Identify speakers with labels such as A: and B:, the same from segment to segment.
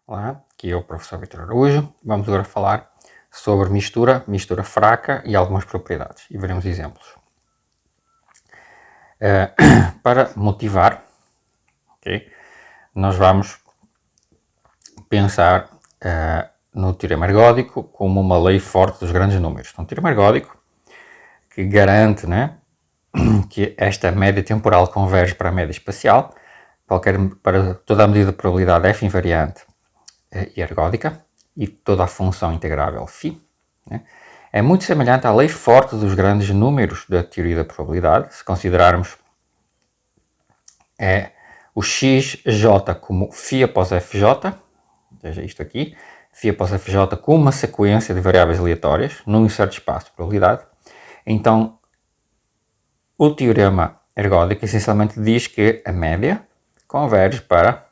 A: Olá, aqui é o professor Vitor Araújo. Vamos agora falar sobre mistura fraca e algumas propriedades e veremos exemplos. Para motivar, nós vamos pensar no teorema ergódico como uma lei forte dos grandes números. Então, o teorema ergódico que garante, que esta média temporal converge para a média espacial, para toda a medida de probabilidade f invariante e ergódica, e toda a função integrável φ, é muito semelhante à lei forte dos grandes números da teoria da probabilidade, se considerarmos o xj como φ após fj, veja isto aqui, φ após fj com uma sequência de variáveis aleatórias num certo espaço de probabilidade. Então, o teorema ergódico essencialmente diz que a média converge para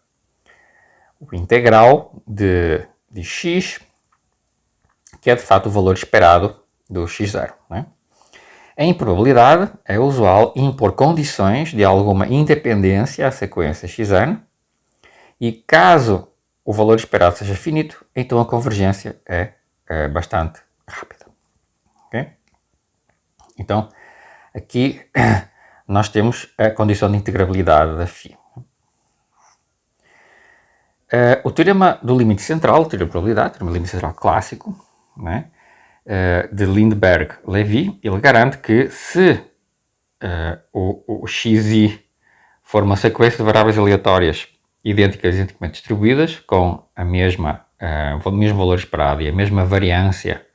A: o integral de x, que é de fato o valor esperado do x0. Em probabilidade, é usual impor condições de alguma independência à sequência xn, e caso o valor esperado seja finito, então a convergência é bastante rápida. Okay? Então, aqui nós temos a condição de integrabilidade da φ. O teorema do limite central, o teorema de probabilidade, o teorema do limite central clássico, de Lindbergh-Levy, ele garante que se o xi for uma sequência de variáveis aleatórias idênticas e identicamente distribuídas, com o mesmo valor esperado e a mesma variância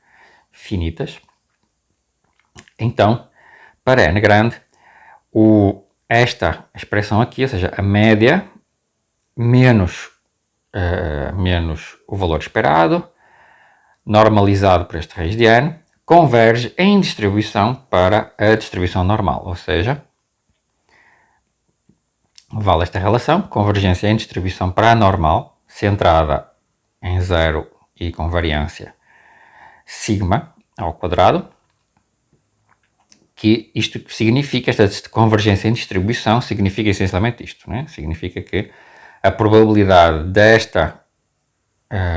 A: finitas, então, para n grande, esta expressão aqui, ou seja, a média menos o valor esperado, normalizado por este raiz de n, converge em distribuição para a distribuição normal, ou seja, vale esta relação, convergência em distribuição para a normal, centrada em zero e com variância sigma ao quadrado, que isto significa, esta convergência em distribuição significa essencialmente isto, significa que a probabilidade desta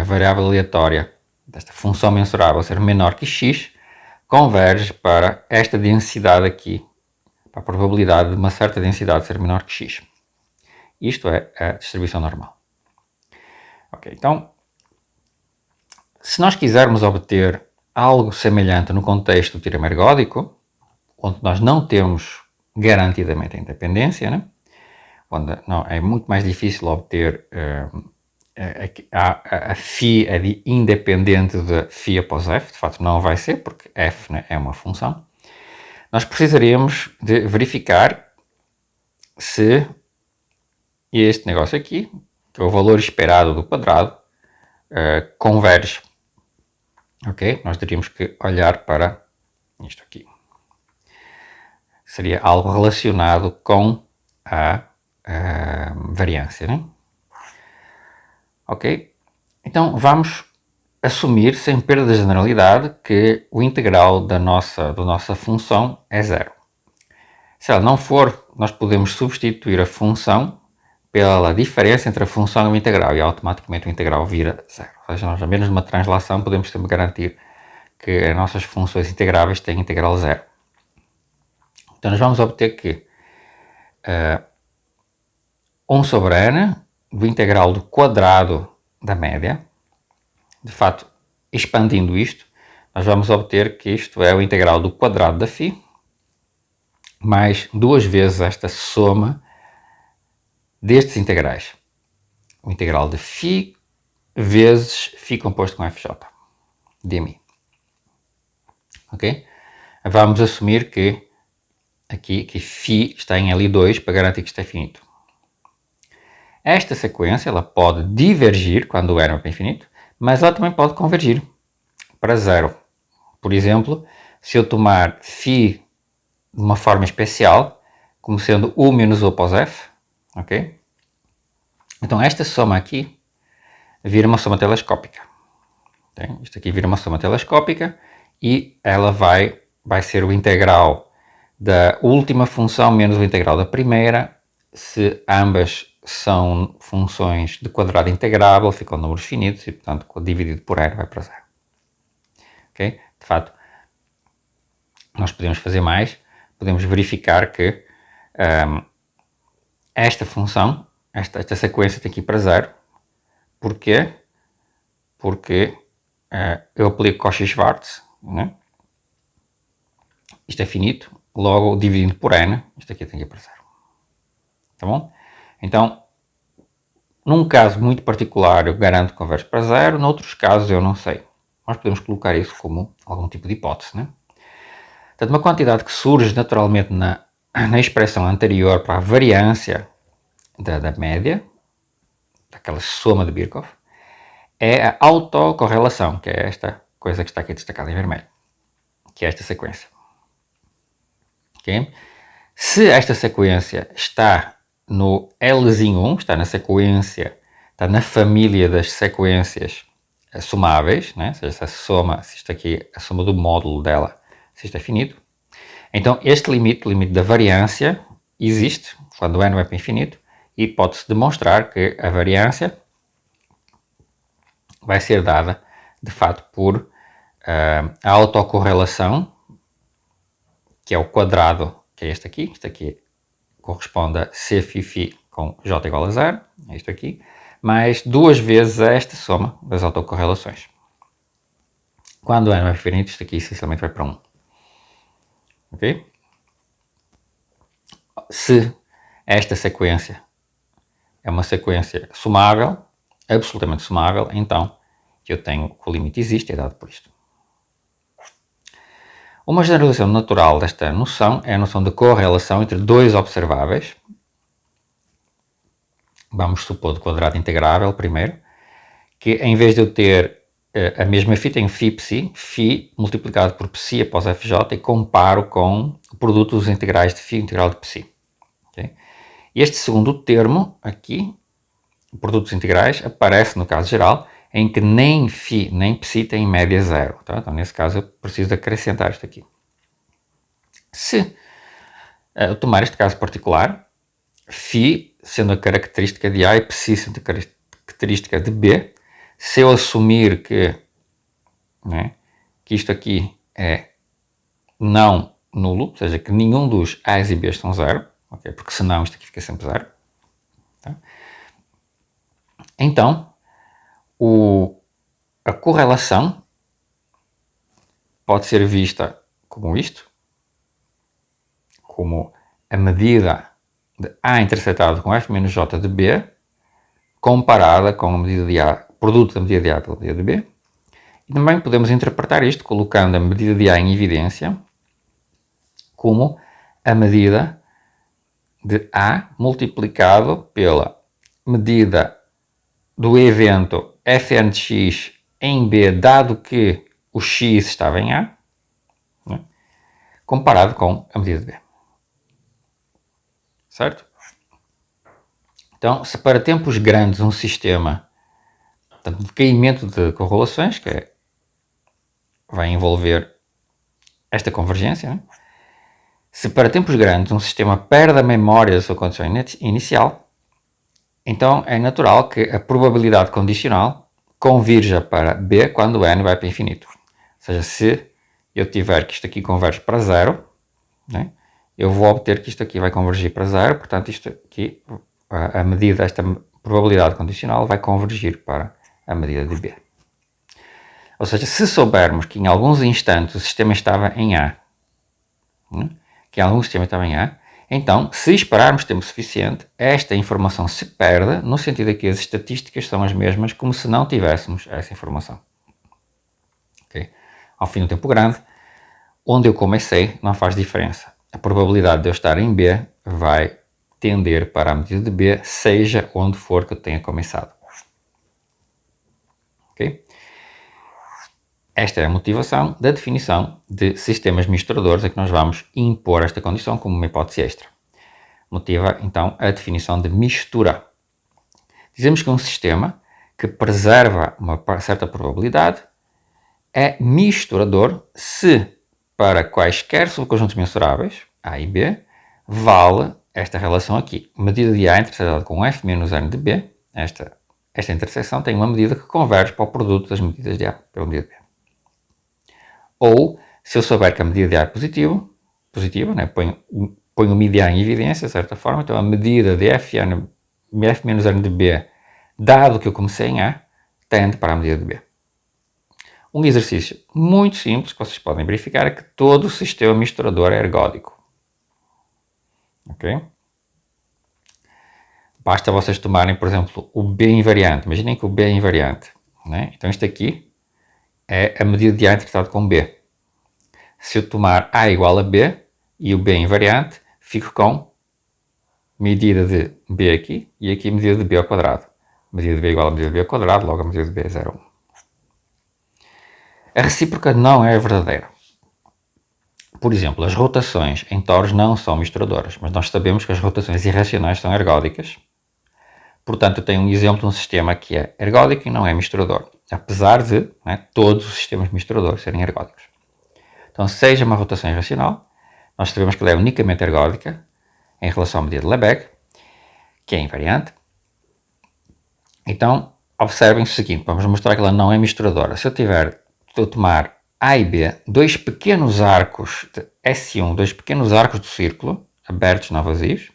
A: variável aleatória, desta função mensurável ser menor que x, converge para esta densidade aqui, para a probabilidade de uma certa densidade ser menor que x. Isto é a distribuição normal. Ok, então, se nós quisermos obter algo semelhante no contexto do teorema ergódico, onde nós não temos garantidamente a independência, onde não, é muito mais difícil obter a φ é independente de φ após f, de fato não vai ser, porque f é uma função. Nós precisaríamos de verificar se este negócio aqui, que é o valor esperado do quadrado, converge. Ok? Nós teríamos que olhar para isto aqui. Seria algo relacionado com a variância, Ok? Então vamos assumir, sem perda de generalidade, que o integral da nossa função é zero. Se ela não for, nós podemos substituir a função pela diferença entre a função e o integral, e automaticamente o integral vira zero. Ou seja, nós, a menos numa translação, podemos sempre garantir que as nossas funções integráveis têm integral zero. Então nós vamos obter que 1 sobre n do integral do quadrado da média, de fato, expandindo isto, nós vamos obter que isto é o integral do quadrado da φ, mais duas vezes esta soma destes integrais. O integral de φ vezes φ composto com fj, dmi. Ok? Vamos assumir que aqui φ está em L2 para garantir que isto é finito. Esta sequência ela pode divergir quando o n é infinito, mas ela também pode convergir para zero. Por exemplo, se eu tomar φ de uma forma especial, como sendo u menos u após f, ok? Então esta soma aqui vira uma soma telescópica. Okay? Isto aqui vira uma soma telescópica e ela vai ser o integral da última função menos o integral da primeira, se ambas são funções de quadrado integrável, ficam números finitos e, portanto, dividido por n vai para zero. Okay? De fato, nós podemos fazer mais, podemos verificar que esta função, esta sequência tem que ir para zero. Porquê? Porque eu aplico Cauchy-Schwarz, né? Isto é finito, logo dividindo por n, isto aqui tem que ir para zero. Tá bom? Então, num caso muito particular eu garanto que converge para zero, noutros casos eu não sei. Nós podemos colocar isso como algum tipo de hipótese, né? Portanto, uma quantidade que surge naturalmente na expressão anterior para a variância da média, daquela soma de Birkhoff, é a autocorrelação, que é esta coisa que está aqui destacada em vermelho, que é esta sequência. Okay? Se esta sequência está no Lzinho 1, está na sequência, está na família das sequências somáveis, né? Ou seja, se a soma, se isto aqui, a soma do módulo dela, se isto é finito, então este limite, o limite da variância, existe quando n vai para infinito e pode-se demonstrar que a variância vai ser dada, de fato, por a autocorrelação, que é o quadrado, que é este aqui corresponde a C φ com J igual a zero, é isto aqui, mais duas vezes esta soma das autocorrelações. Quando n vai para infinito, isto aqui essencialmente vai para 1. Ok? Se esta sequência é uma sequência somável, absolutamente somável, então eu tenho que o limite existe, é dado por isto. Uma generalização natural desta noção é a noção de correlação entre dois observáveis. Vamos supor de quadrado integrável primeiro, que em vez de eu ter a mesma φ, tenho φ φ multiplicado por psi após fj e comparo com o produto dos integrais de φ integral de psi. Okay? Este segundo termo aqui, o produto dos integrais, aparece no caso geral em que nem φ nem psi têm média zero. Tá? Então, nesse caso, eu preciso de acrescentar isto aqui. Se eu tomar este caso particular, φ sendo a característica de A e psi sendo a característica de B, se eu assumir que isto aqui é não nulo, ou seja, que nenhum dos A's e B's são zero, okay? Porque senão isto aqui fica sempre zero, tá? Então, a correlação pode ser vista como isto, como a medida de A intersetado com F menos J de B, comparada com a medida de A, produto da medida de A pela medida de B. E também podemos interpretar isto colocando a medida de A em evidência como a medida de A multiplicado pela medida do evento Fn de x em B, dado que o x estava em A, né, comparado com a medida de B. Certo? Então, se para tempos grandes um sistema, portanto, de caimento de correlações, que vai envolver esta convergência, né? Se para tempos grandes um sistema perde a memória da sua condição inicial, então é natural que a probabilidade condicional convirja para B quando n vai para infinito. Ou seja, se eu tiver que isto aqui converge para zero, né, eu vou obter que isto aqui vai convergir para zero, portanto isto aqui, a medida desta probabilidade condicional vai convergir para a medida de B. Ou seja, se soubermos que em alguns instantes o sistema estava em A, né, que em algum sistema estava em A, então, se esperarmos tempo suficiente, esta informação se perde, no sentido de que as estatísticas são as mesmas como se não tivéssemos essa informação. Okay? Ao fim do tempo grande, onde eu comecei não faz diferença. A probabilidade de eu estar em B vai tender para a medida de B, seja onde for que eu tenha começado. Okay? Esta é a motivação da definição de sistemas misturadores a que nós vamos impor esta condição como uma hipótese extra. Motiva, então, a definição de mistura. Dizemos que um sistema que preserva uma certa probabilidade é misturador se, para quaisquer subconjuntos mensuráveis, A e B, vale esta relação aqui. Medida de A intersetada com f menos n de B, esta interseção tem uma medida que converge para o produto das medidas de A pela medida de B. Ou, se eu souber que a medida de A é positiva, né, ponho o MID de A em evidência, de certa forma, então a medida de f menos n de B, dado que eu comecei em A, tende para a medida de B. Um exercício muito simples que vocês podem verificar é que todo o sistema misturador é ergódico. Ok? Basta vocês tomarem, por exemplo, o B invariante. Imaginem que o B é invariante. Né? Então isto aqui é a medida de A interpretado com B. Se eu tomar A igual a B e o B é invariante, fico com medida de B aqui e aqui medida de B ao quadrado. Medida de B igual a medida de B ao quadrado, logo a medida de B é 0,1. A recíproca não é verdadeira. Por exemplo, as rotações em tores não são misturadoras, mas nós sabemos que as rotações irracionais são ergódicas. Portanto, eu tenho um exemplo de um sistema que é ergódico e não é misturador, apesar de todos os sistemas misturadores serem ergódicos. Então, seja uma rotação irracional, nós sabemos que ela é unicamente ergódica em relação à medida de Lebesgue, que é invariante. Então, observem o seguinte, vamos mostrar que ela não é misturadora. Se eu tomar A e B, dois pequenos arcos de S1, dois pequenos arcos do círculo, abertos não vazios,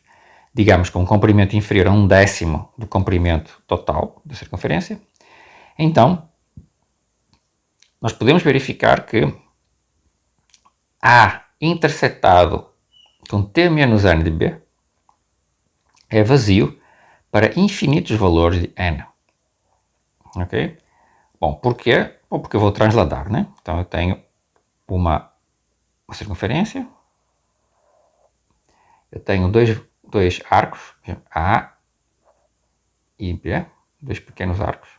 A: digamos com um comprimento inferior a 1/10 do comprimento total da circunferência, então nós podemos verificar que A intersetado com T menos n de B é vazio para infinitos valores de n. Ok? Bom, porquê? Bom, porque eu vou transladar, né? Então eu tenho uma circunferência, eu tenho dois arcos, A e B, dois pequenos arcos.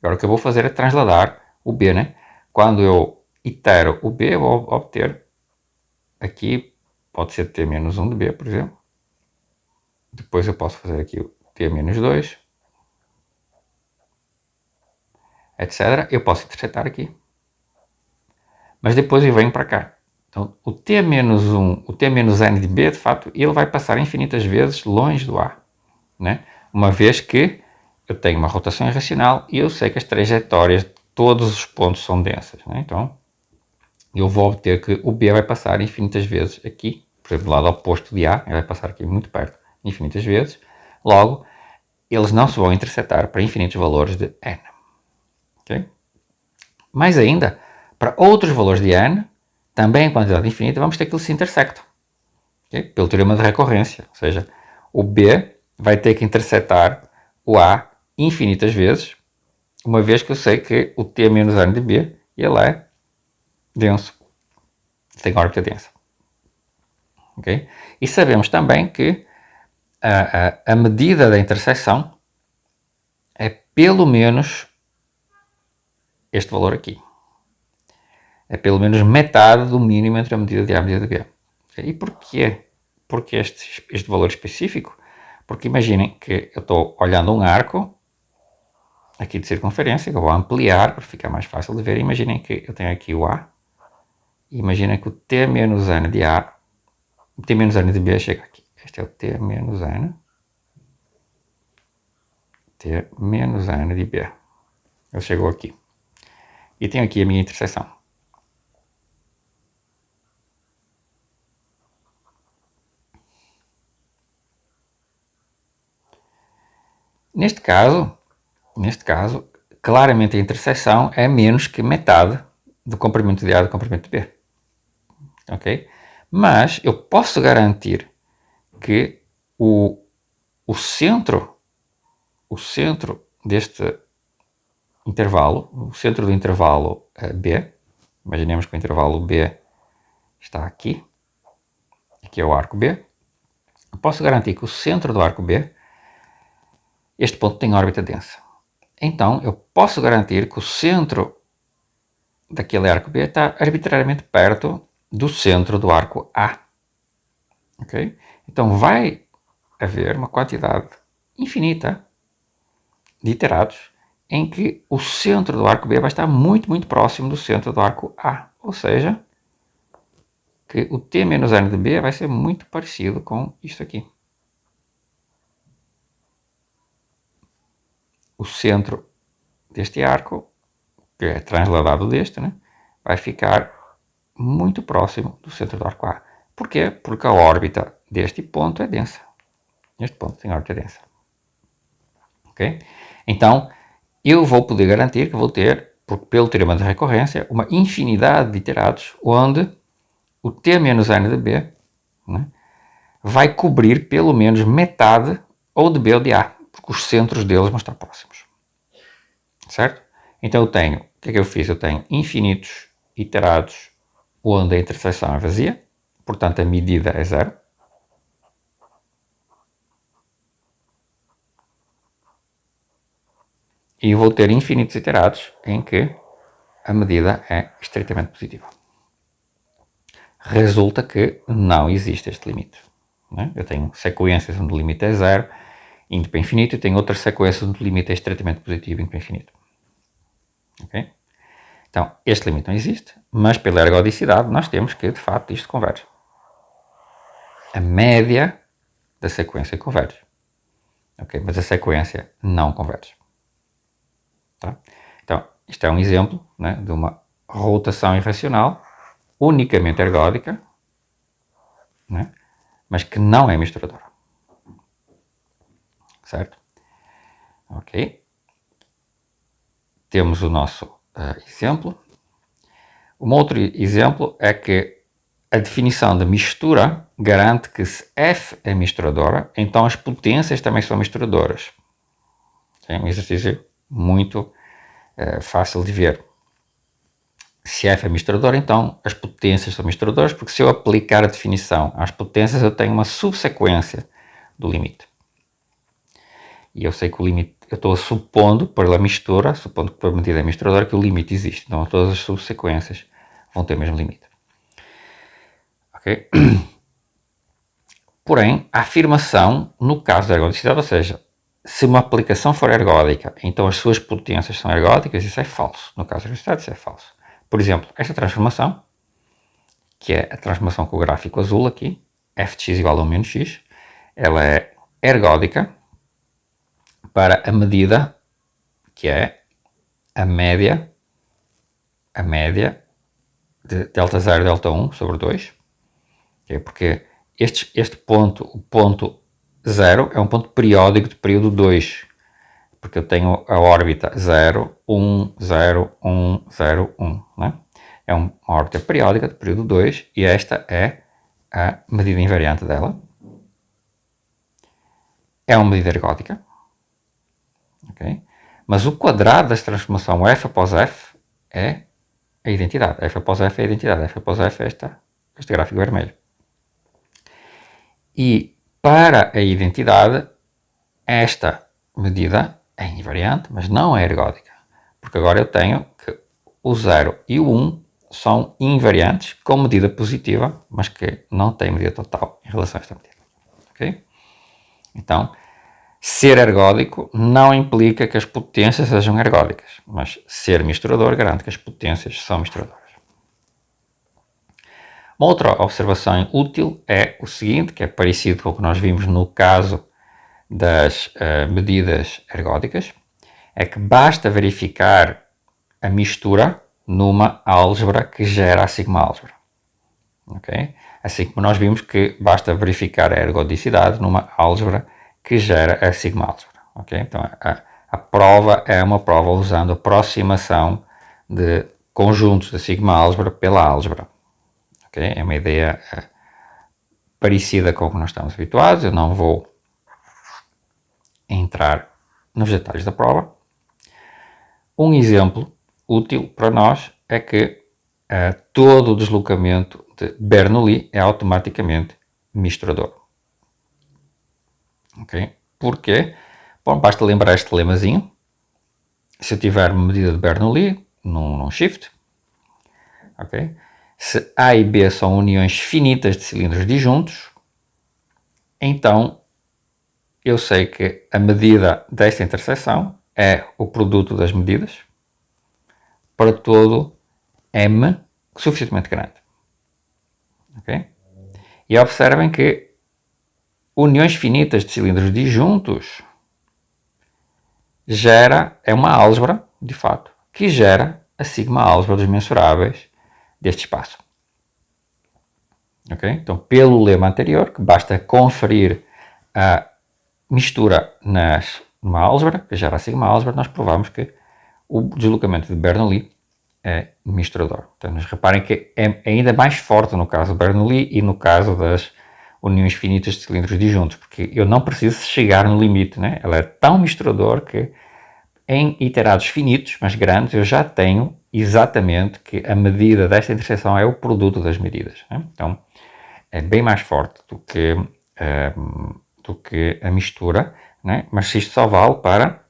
A: Agora o que eu vou fazer é transladar o B, né? Quando eu itero o B, eu vou obter aqui, pode ser T menos 1 de B, por exemplo. Depois eu posso fazer aqui o T menos 2, etc. Eu posso intersetar aqui. Mas depois eu venho para cá. Então, o T menos 1, o T menos n de B, de fato, ele vai passar infinitas vezes longe do A. Né? Uma vez que eu tenho uma rotação irracional e eu sei que as trajetórias de todos os pontos são densas. Né? Então, eu vou obter que o B vai passar infinitas vezes aqui, por exemplo, do lado oposto de A, ele vai passar aqui muito perto, infinitas vezes. Logo, eles não se vão intersetar para infinitos valores de n. Okay? Mais ainda, para outros valores de n, também em quantidade infinita, vamos ter que eles se intersectam. Okay? Pelo teorema de recorrência. Ou seja, o B vai ter que intersetar o A infinitas vezes, uma vez que eu sei que o T menos n de B, ele é denso. Tem órbita densa. Okay? E sabemos também que a medida da interseção é pelo menos este valor aqui. É pelo menos metade do mínimo entre a medida de A e a medida de B. E porquê? Porque este valor específico? Porque imaginem que eu estou olhando um arco aqui de circunferência, que eu vou ampliar para ficar mais fácil de ver. Imaginem que eu tenho aqui o A. E imaginem que o T menos n de A, o T menos n de B chega aqui. Este é o T menos n. T menos n de B. Ele chegou aqui. E tenho aqui a minha interseção. Neste caso, claramente a interseção é menos que metade do comprimento de A do comprimento de B. Ok? Mas eu posso garantir que o centro deste intervalo, o centro do intervalo B, imaginemos que o intervalo B está aqui, aqui é o arco B, eu posso garantir que o centro do arco B, este ponto tem órbita densa. Então, eu posso garantir que o centro daquele arco B está arbitrariamente perto do centro do arco A. Okay? Então, vai haver uma quantidade infinita de iterados em que o centro do arco B vai estar muito, muito próximo do centro do arco A. Ou seja, que o T menos N de B vai ser muito parecido com isto aqui. O centro deste arco, que é transladado deste, né, vai ficar muito próximo do centro do arco A. Porquê? Porque a órbita deste ponto é densa. Este ponto tem órbita densa. Ok? Então, eu vou poder garantir que vou ter, pelo teorema de recorrência, uma infinidade de iterados onde o T menos N de B, né, vai cobrir pelo menos metade ou de B ou de A, porque os centros deles vão estar próximos. Certo? Então eu tenho, o que é que eu fiz? Eu tenho infinitos iterados onde a interseção é vazia, portanto a medida é zero. E vou ter infinitos iterados em que a medida é estritamente positiva. Resulta que não existe este limite. Né? Eu tenho sequências onde o limite é zero, indo para infinito, e tenho outras sequências onde o limite é estritamente positivo, indo para infinito. Okay? Então, este limite não existe, mas pela ergodicidade nós temos que, de facto, isto converge. A média da sequência converge. Okay? Mas a sequência não converge. Tá? Então, isto é um exemplo, né, de uma rotação irracional unicamente ergódica, né, mas que não é misturadora. Certo? Ok. Temos o nosso exemplo. Um outro exemplo é que a definição de mistura garante que se F é misturadora, então as potências também são misturadoras. É um exercício muito fácil de ver. Se F é misturadora, então as potências são misturadoras, porque se eu aplicar a definição às potências, eu tenho uma subsequência do limite. E eu sei que o limite, eu estou supondo, pela mistura, supondo que a medida é misturadora, que o limite existe. Então todas as subsequências vão ter o mesmo limite. Ok? Porém, a afirmação, no caso da ergodicidade, ou seja, se uma aplicação for ergódica, então as suas potências são ergódicas, isso é falso. No caso da ergodicidade, isso é falso. Por exemplo, esta transformação, que é a transformação com o gráfico azul aqui, f de x igual a 1 menos x, ela é ergódica para a medida que é a média de delta 0 e delta 1 sobre 2, okay? Porque este ponto, o ponto 0, é um ponto periódico de período 2, porque eu tenho a órbita 0, 1, 0, 1, 0, 1, né? É uma órbita periódica de período 2 e esta é a medida invariante dela. É uma medida ergódica. Okay? Mas o quadrado desta transformação f após f é a identidade. F após f é a identidade. F após f é este gráfico vermelho. E para a identidade, esta medida é invariante, mas não é ergódica. Porque agora eu tenho que o 0 e o 1 são invariantes com medida positiva, mas que não têm medida total em relação a esta medida. Okay? Então, ser ergódico não implica que as potências sejam ergódicas, mas ser misturador garante que as potências são misturadoras. Uma outra observação útil é o seguinte, que é parecido com o que nós vimos no caso das medidas ergódicas, é que basta verificar a mistura numa álgebra que gera a sigma-álgebra. Okay? Assim como nós vimos que basta verificar a ergodicidade numa álgebra que gera a sigma-álgebra. Okay? Então, a prova é uma prova usando aproximação de conjuntos da sigma-álgebra pela álgebra. Okay? É uma ideia parecida com o que nós estamos habituados. Eu não vou entrar nos detalhes da prova. Um exemplo útil para nós é que todo o deslocamento de Bernoulli é automaticamente misturador. Ok? Porquê? Bom, basta lembrar este lemazinho. Se eu tiver uma medida de Bernoulli num shift, ok? Se A e B são uniões finitas de cilindros disjuntos, então eu sei que a medida desta interseção é o produto das medidas para todo M suficientemente grande. Okay? E observem que uniões finitas de cilindros disjuntos é uma álgebra, de fato, que gera a sigma-álgebra dos mensuráveis deste espaço. Okay? Então, pelo lema anterior, que basta conferir a mistura numa álgebra, que gera a sigma-álgebra, nós provamos que o deslocamento de Bernoulli é misturador. Então, mas reparem que é ainda mais forte no caso de Bernoulli e no caso das uniões finitas de cilindros disjuntos, porque eu não preciso chegar no limite, né? Ela é tão misturador que em iterados finitos, mas grandes, eu já tenho exatamente que a medida desta interseção é o produto das medidas. Né? Então, é bem mais forte do que a mistura, né? Mas isto só vale para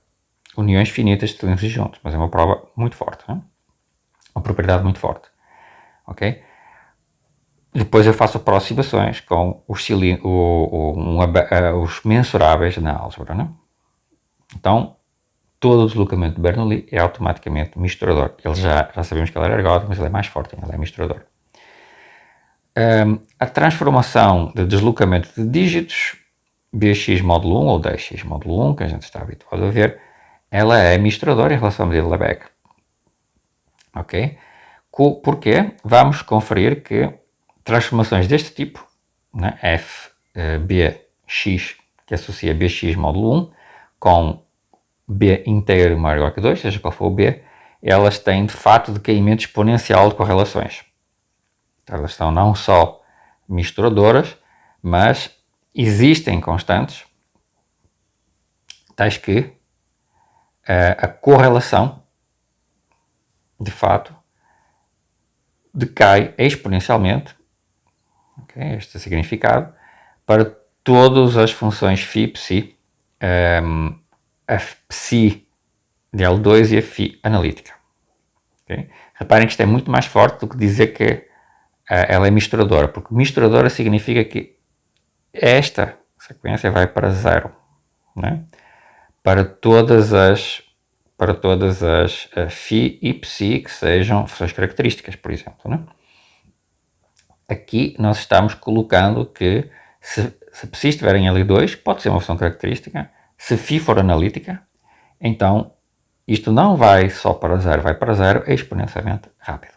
A: uniões finitas de cilindros disjuntos, mas é uma prova muito forte, né? Uma propriedade muito forte. Ok? Depois eu faço aproximações com os mensuráveis na álgebra. Né? Então, todo o deslocamento de Bernoulli é automaticamente misturador. Ele já sabemos que ele é ergódico, mas ele é mais forte, ele é misturador. A transformação de deslocamento de dígitos, Bx módulo 1 ou Dx módulo 1, que a gente está habituado a ver, ela é misturadora em relação à medida de Lebesgue. Ok? Porquê? Vamos conferir que transformações deste tipo, né, f, b, x, que associa bx módulo 1, com b inteiro maior ou igual que 2, seja qual for o b, elas têm de fato decaimento exponencial de correlações. Então, elas são não só misturadoras, mas existem constantes, tais que a correlação, de fato, decai exponencialmente, okay, este é o significado, para todas as funções φ, psi, a psi de L2 e a φ analítica. Okay? Reparem que isto é muito mais forte do que dizer que ela é misturadora, porque misturadora significa que esta sequência vai para zero, né? para todas as φ e psi que sejam funções características, por exemplo. Né? Aqui nós estamos colocando que se psi estiver em L2, pode ser uma função característica. Se φ for analítica, então isto não vai só para zero, vai para zero exponencialmente rápido.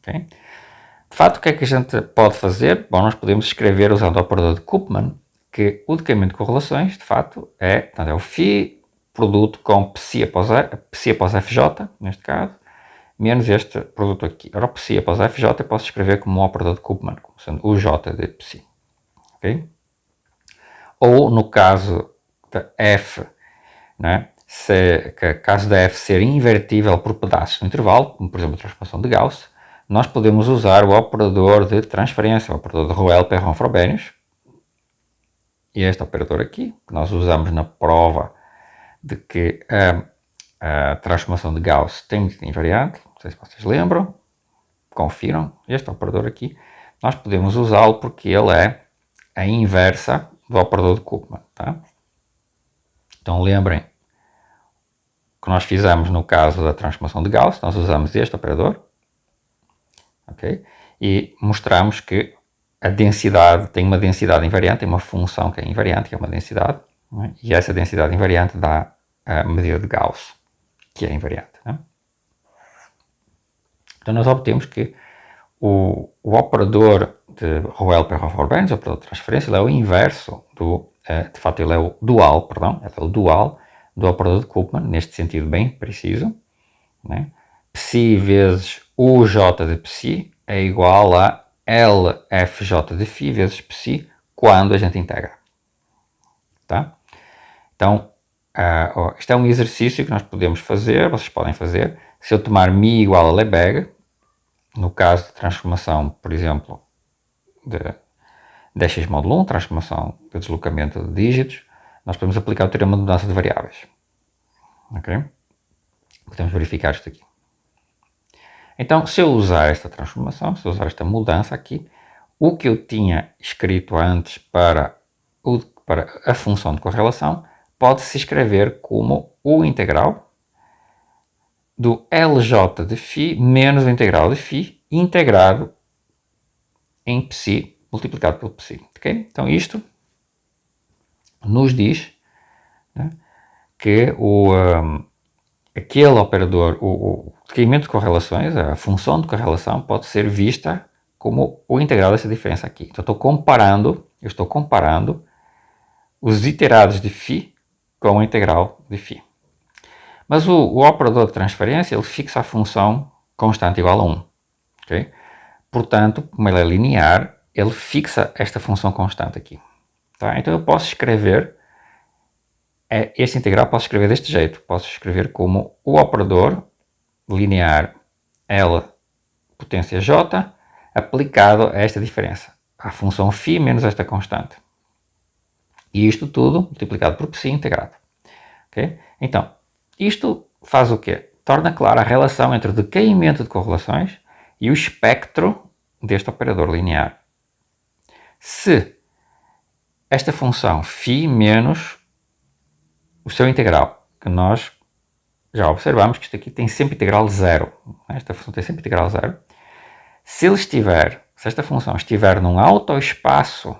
A: Okay? De fato, o que é que a gente pode fazer? Bom, nós podemos escrever usando o operador de Koopman, que o decamento de correlações, de fato, é o φ produto com psi após fj, neste caso, menos este produto aqui. Ora, o psi após fj eu posso escrever como um operador de Koopman, como sendo o j de psi. Okay? Ou, no caso da f, né, caso da f ser invertível por pedaços no intervalo, como por exemplo a transformação de Gauss, nós podemos usar o operador de transferência, o operador de Ruel-Perron-Frobenius, e este operador aqui, que nós usamos na prova de que a transformação de Gauss tem medida invariante, não sei se vocês lembram, confiram, este operador aqui, nós podemos usá-lo porque ele é a inversa do operador de Koopman. Tá? Então lembrem que nós fizemos no caso da transformação de Gauss, nós usamos este operador, okay? E mostramos que a densidade tem uma densidade invariante, tem uma função que é invariante, que é uma densidade, né? E essa densidade invariante dá a medida de Gauss, que é invariante. Né? Então nós obtemos que o operador de Ruel-Perron-Frobenius, o operador de transferência, ele é o inverso de fato ele é o dual, ele é o dual do operador de Koopman, neste sentido bem preciso, né? Psi vezes uj de psi é igual a LFJ de φ vezes psi quando a gente integra. Tá? Então, isto é um exercício que nós podemos fazer, vocês podem fazer. Se eu tomar μ igual a Lebesgue, no caso de transformação, por exemplo, de Dx módulo 1, transformação de deslocamento de dígitos, nós podemos aplicar o teorema de mudança de variáveis. Ok? Podemos verificar isto aqui. Então, se eu usar esta transformação, se eu usar esta mudança aqui, o que eu tinha escrito antes para a função de correlação pode-se escrever como o integral do LJ de φ menos o integral de φ integrado em π multiplicado pelo π. Okay? Então isto nos diz, né, que aquele operador, o decaimento de correlações, a função de correlação, pode ser vista como o integral dessa diferença aqui. Então eu estou comparando os iterados de φ com a integral de φ. Mas o operador de transferência, ele fixa a função constante igual a 1. Okay? Portanto, como ele é linear, ele fixa esta função constante aqui. Tá? Então eu posso escrever este integral, posso escrever deste jeito. Posso escrever como o operador linear L potência J aplicado a esta diferença, a função φ menos esta constante. E isto tudo multiplicado por π integrado. Okay? Então, isto faz o quê? Torna clara a relação entre o decaimento de correlações e o espectro deste operador linear. Se esta função φ menos o seu integral, que nós já observamos que isto aqui tem sempre integral zero. Esta função tem sempre integral zero. Se esta função estiver num autoespaço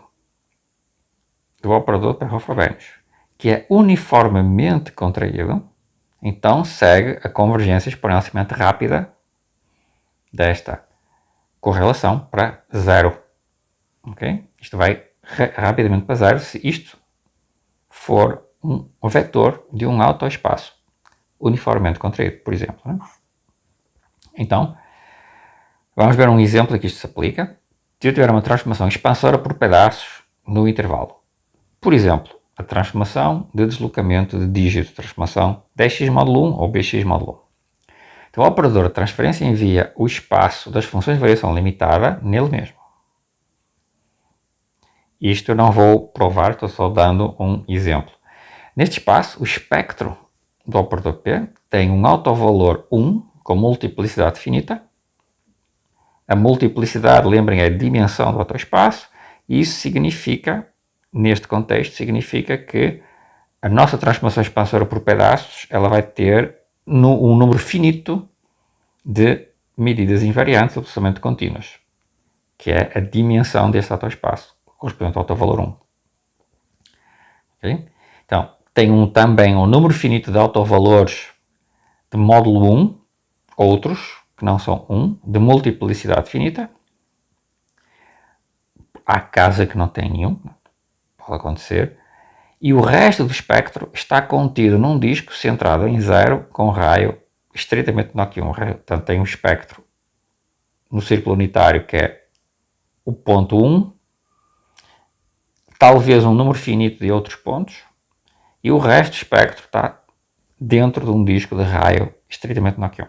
A: do operador de Perroff-Frobenius, que é uniformemente contraído, então segue a convergência exponencialmente rápida desta correlação para zero. Okay? Isto vai rapidamente para zero se isto for um vetor de um autoespaço uniformemente contraído, por exemplo. Né? Então, vamos ver um exemplo que isto se aplica. Se eu tiver uma transformação expansora por pedaços no intervalo, por exemplo, a transformação de deslocamento de dígito, transformação dx módulo 1 ou bx módulo 1. Então, o operador de transferência envia o espaço das funções de variação limitada nele mesmo. Isto eu não vou provar, estou só dando um exemplo. Neste espaço, o espectro do operador P tem um autovalor 1 com multiplicidade finita. A multiplicidade, lembrem, é a dimensão do autoespaço, e isso significa, neste contexto, significa que a nossa transformação expansora por pedaços ela vai ter um número finito de medidas invariantes absolutamente contínuas, que é a dimensão desse autoespaço, correspondente ao autovalor 1. Okay? Então, tem também um número finito de autovalores de módulo 1, outros, que não são 1, de multiplicidade finita. Há casos que não tem nenhum, pode acontecer. E o resto do espectro está contido num disco centrado em zero com raio estritamente menor que 1. Portanto, tem um espectro no círculo unitário que é o ponto 1, talvez um número finito de outros pontos, e o resto do espectro está dentro de um disco de raio estritamente menor que 1.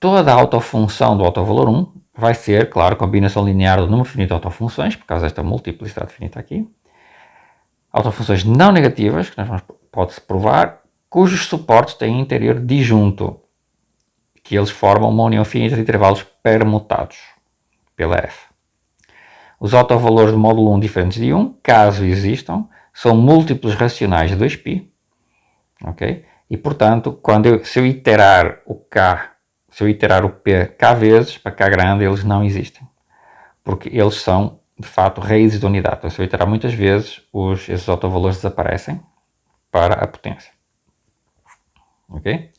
A: Toda a autofunção do autovalor 1 vai ser, claro, combinação linear do número finito de autofunções, por causa desta multiplicidade finita aqui. Autofunções não negativas, que pode-se provar, cujos suportes têm interior disjunto, que eles formam uma união finita de intervalos permutados pela f. Os autovalores de módulo 1 diferentes de 1, caso existam, são múltiplos racionais de 2π, ok? E, portanto, se eu iterar o k, se eu iterar o p k vezes, para k grande, eles não existem, porque eles são, de fato, raízes de unidade. Então, se eu iterar muitas vezes, esses autovalores desaparecem para a potência. Ok?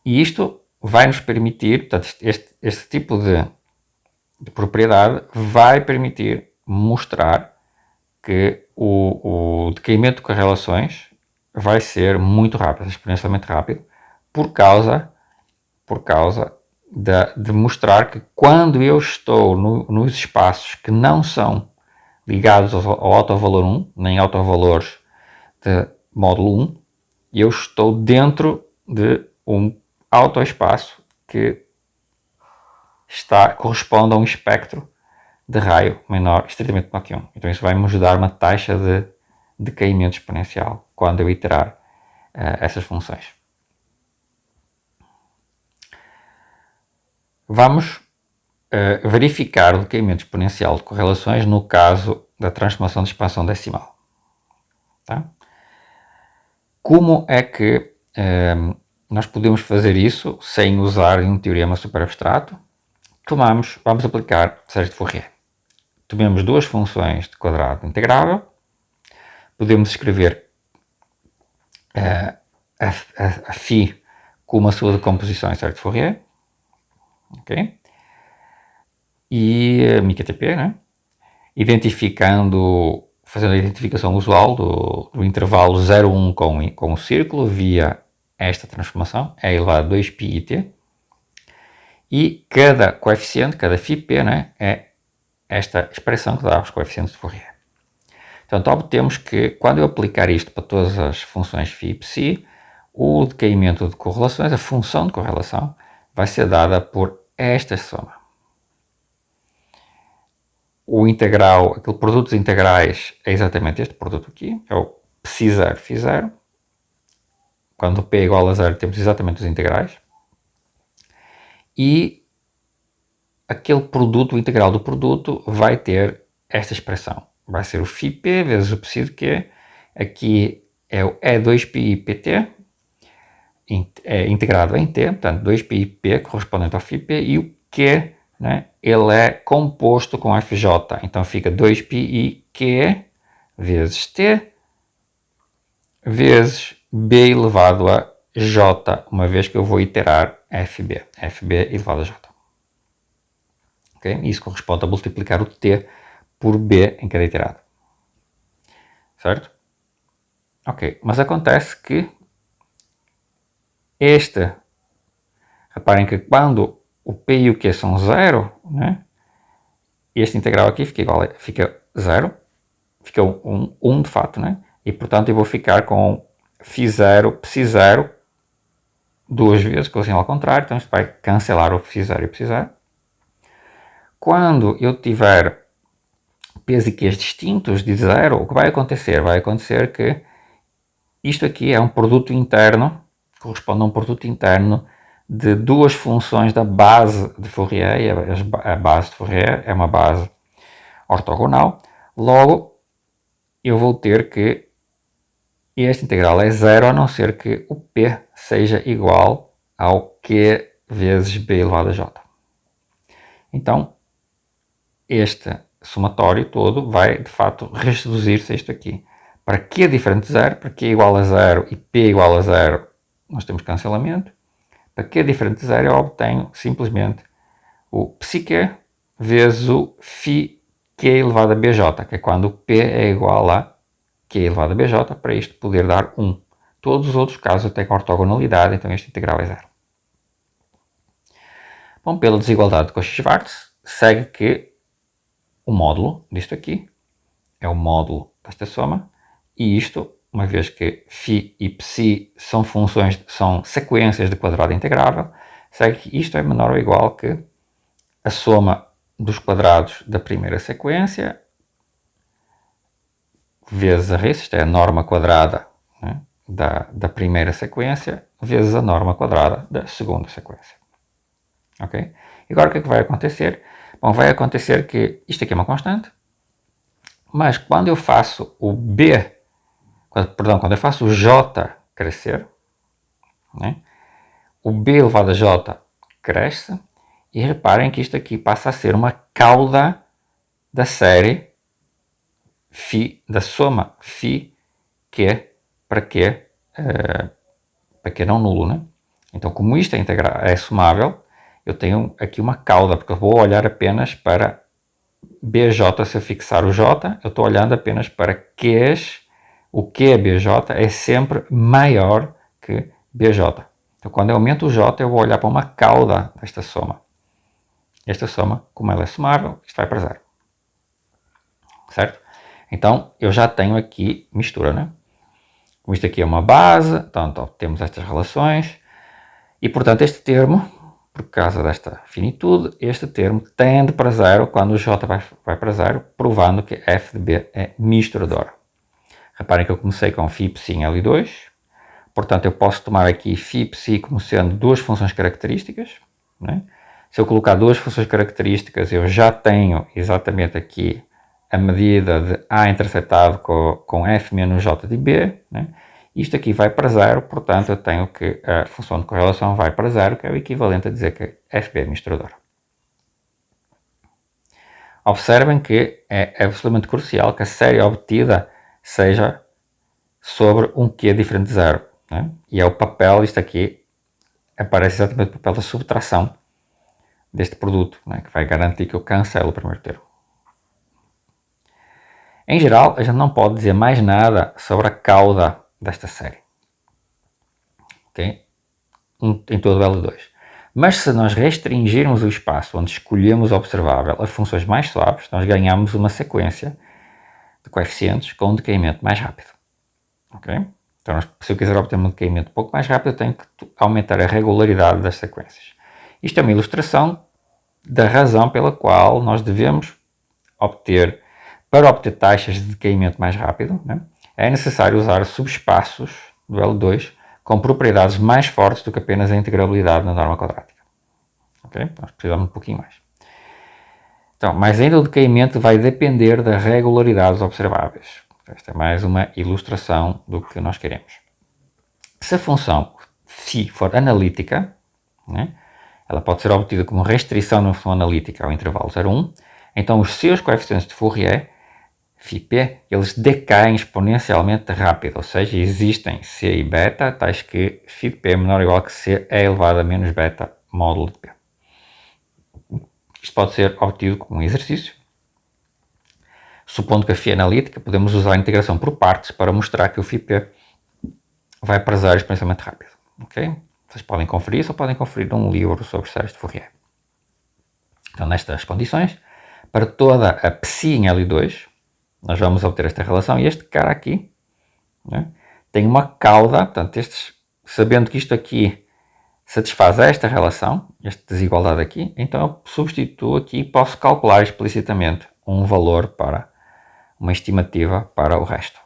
A: E isto vai nos permitir, portanto, este tipo de propriedade vai permitir mostrar que o decaimento de correlações vai ser muito rápido, exponencialmente rápido, por causa de mostrar que quando eu estou nos espaços que não são ligados ao autovalor 1, nem autovalores de módulo 1, eu estou dentro de um autoespaço que corresponde a um espectro de raio menor, estritamente menor que 1. Então isso vai me ajudar uma taxa de decaimento exponencial quando eu iterar essas funções. Vamos verificar o decaimento exponencial de correlações no caso da transformação de expansão decimal. Tá? Como é que nós podemos fazer isso sem usar um teorema super abstrato? vamos aplicar séries de Fourier. Tomemos duas funções de quadrado integrável, podemos escrever a φ como a sua decomposição em série de Fourier, ok? E MIKTP, né? Fazendo a identificação usual do intervalo 0,1 com o círculo via esta transformação, e elevado a 2π t, e cada coeficiente, cada φp, né, é esta expressão que dá os coeficientes de Fourier. Portanto, obtemos que, quando eu aplicar isto para todas as funções φ e psi, o decaimento de correlações, a função de correlação, vai ser dada por esta soma. O integral, aquele produto dos integrais é exatamente este produto aqui, é o psi0, φ0. Quando p é igual a 0 temos exatamente os integrais. E aquele produto, o integral do produto, vai ter esta expressão. Vai ser o φp vezes o psi de q. Aqui é o E2π pt, é integrado em t, portanto 2π p correspondente ao φp, e o q, né, ele é composto com fj, então fica 2π q vezes t vezes b elevado a j, uma vez que eu vou iterar fb elevado a j. Okay? Isso corresponde a multiplicar o t por b em cada iterado. Certo? Ok, mas acontece que reparem que quando o p e o q são 0, né, este integral aqui fica 0, fica 1 de fato, né? E portanto eu vou ficar com φ0, psi0 duas vezes, com o sinal ao contrário, então isto vai cancelar o φ0 e o psi0. Quando eu tiver p's e q's distintos de 0, o que vai acontecer? Vai acontecer que isto aqui é um produto interno, corresponde a um produto interno de duas funções da base de Fourier, e a base de Fourier é uma base ortogonal. Logo, eu vou ter que este integral é 0, a não ser que o p seja igual ao q vezes b elevado a j. Então, este somatório todo vai, de fato, reduzir-se a isto aqui. Para q diferente de 0, para q igual a 0 e p igual a 0, nós temos cancelamento. Para q diferente de 0, eu obtenho simplesmente o psiq vezes o φ q elevado a bj, que é quando o p é igual a q elevado a bj, para isto poder dar 1. Todos os outros casos eu tenho ortogonalidade, então este integral é 0. Bom, pela desigualdade de Cauchy-Schwarz, segue que o módulo disto aqui é o módulo desta soma, e isto, uma vez que φ e psi são sequências de quadrado integrável, segue que isto é menor ou igual que a soma dos quadrados da primeira sequência vezes a raiz, isto é a norma quadrada, né, da primeira sequência, vezes a norma quadrada da segunda sequência. Ok? E agora o que é que vai acontecer? Bom, vai acontecer que isto aqui é uma constante, mas quando eu faço o b, quando eu faço o j crescer, né, o b elevado a j cresce, e reparem que isto aqui passa a ser uma cauda da série da soma φ q para q não nulo, né? Então, como isto é somável, eu tenho aqui uma cauda, porque eu vou olhar apenas para bj. Se eu fixar o j, eu estou olhando apenas para q's. O q bj é sempre maior que bj. Então, quando eu aumento o j, eu vou olhar para uma cauda desta soma. Esta soma, como ela é somável, isto vai para 0. Certo? Então, eu já tenho aqui mistura, né? Como isto aqui é uma base, então temos estas relações, e portanto este termo, por causa desta finitude, este termo tende para 0 quando o j vai para 0, provando que f de b é misturador. Reparem que eu comecei com φ psi em L2, portanto eu posso tomar aqui φ psi como sendo duas funções características, né? Se eu colocar duas funções características, eu já tenho exatamente aqui a medida de A interceptado com f menos j de b, né? Isto aqui vai para 0, portanto eu tenho que a função de correlação vai para 0, que é o equivalente a dizer que fb é misturador. Observem que é absolutamente crucial que a série obtida seja sobre um Q diferente de 0. Né? E é o papel, isto aqui, aparece exatamente o papel da subtração deste produto, né? Que vai garantir que eu cancelo o primeiro termo. Em geral, a gente não pode dizer mais nada sobre a cauda desta série. Okay? Em todo o L2. Mas se nós restringirmos o espaço onde escolhemos o observável a funções mais suaves, nós ganhamos uma sequência de coeficientes com um decaimento mais rápido. Okay? Então, se eu quiser obter um decaimento um pouco mais rápido, eu tenho que aumentar a regularidade das sequências. Isto é uma ilustração da razão pela qual nós devemos obter, para obter taxas de decaimento mais rápido, né, é necessário usar subespaços do L2 com propriedades mais fortes do que apenas a integrabilidade na norma quadrática. Okay? Nós precisamos um pouquinho mais. Então, mas ainda o decaimento vai depender da regularidade dos observáveis. Esta é mais uma ilustração do que nós queremos. Se a função φ for analítica, né, ela pode ser obtida como restrição na função analítica ao intervalo 0,1, então os seus coeficientes de Fourier, φp, eles decaem exponencialmente rápido, ou seja, existem C e beta, tais que φ de p é menor ou igual que C é elevado a menos beta módulo de p. Isto pode ser obtido com um exercício. Supondo que a φ é analítica, podemos usar a integração por partes para mostrar que o φp vai para zero exponencialmente rápido. Okay? Vocês podem conferir, só podem conferir num livro sobre séries de Fourier. Então, nestas condições, para toda a psi em L2, nós vamos obter esta relação e este cara aqui, né, tem uma cauda, portanto, sabendo que isto aqui satisfaz esta relação, esta desigualdade aqui, então eu substituo aqui e posso calcular explicitamente um valor para uma estimativa para o resto.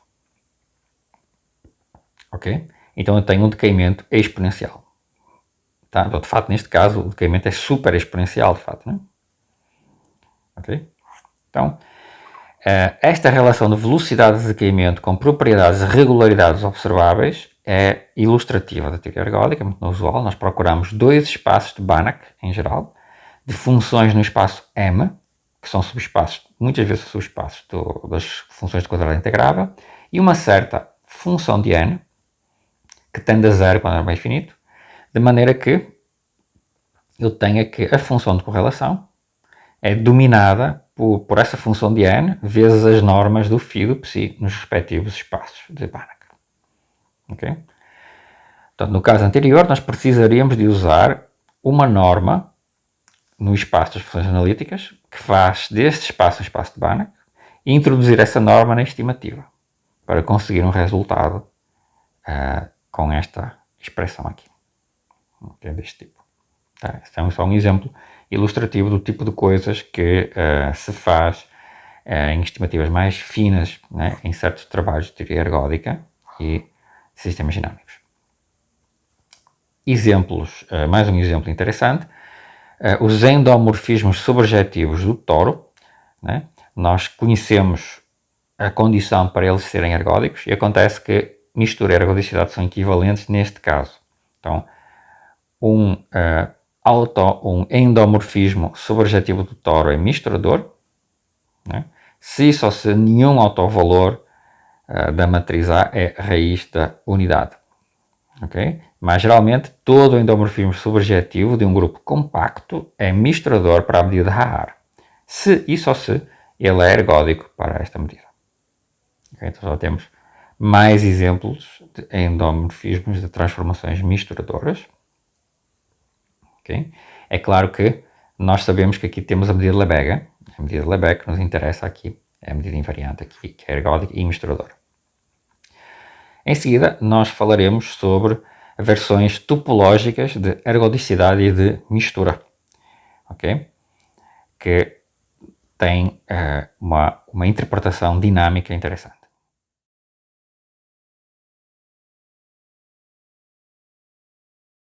A: Ok? Então eu tenho um decaimento exponencial. Tá? Então, de fato, neste caso, o decaimento é super exponencial, de fato. Né? Ok? Então, esta relação de velocidade de decaimento com propriedades e regularidades observáveis é ilustrativa da teoria ergódica, muito usual. Nós procuramos dois espaços de Banach, em geral, de funções no espaço M, que são subespaços, muitas vezes subespaços das funções de quadrado integrável, e uma certa função de N, que tende a zero quando é infinito, de maneira que eu tenha que a função de correlação é dominada por essa função de N vezes as normas do φ e do psi nos respectivos espaços de Banach. Okay? Portanto, no caso anterior, nós precisaríamos de usar uma norma no espaço das funções analíticas que faz deste espaço um espaço de Banach e introduzir essa norma na estimativa para conseguir um resultado com esta expressão aqui, okay, deste tipo. Tá? Este é só um exemplo ilustrativo do tipo de coisas que se faz em estimativas mais finas, né, em certos trabalhos de teoria ergódica e sistemas dinâmicos. Exemplos, mais um exemplo interessante, os endomorfismos subjetivos do toro, né, nós conhecemos a condição para eles serem ergódicos e acontece que mistura e ergodicidade são equivalentes neste caso. Então, um endomorfismo subjetivo do toro é misturador, né? Se só se nenhum autovalor da matriz A é raiz da unidade. Okay? Mas geralmente todo endomorfismo subjetivo de um grupo compacto é misturador para a medida de Haar. Se e só se ele é ergódico para esta medida. Okay? Então já temos mais exemplos de endomorfismos de transformações misturadoras. Okay? É claro que nós sabemos que aqui temos a medida de Lebesgue. A medida de Lebesgue que nos interessa aqui é a medida invariante aqui, que é ergódica e misturadora. Em seguida, nós falaremos sobre versões topológicas de ergodicidade e de mistura, okay? Que tem uma interpretação dinâmica interessante.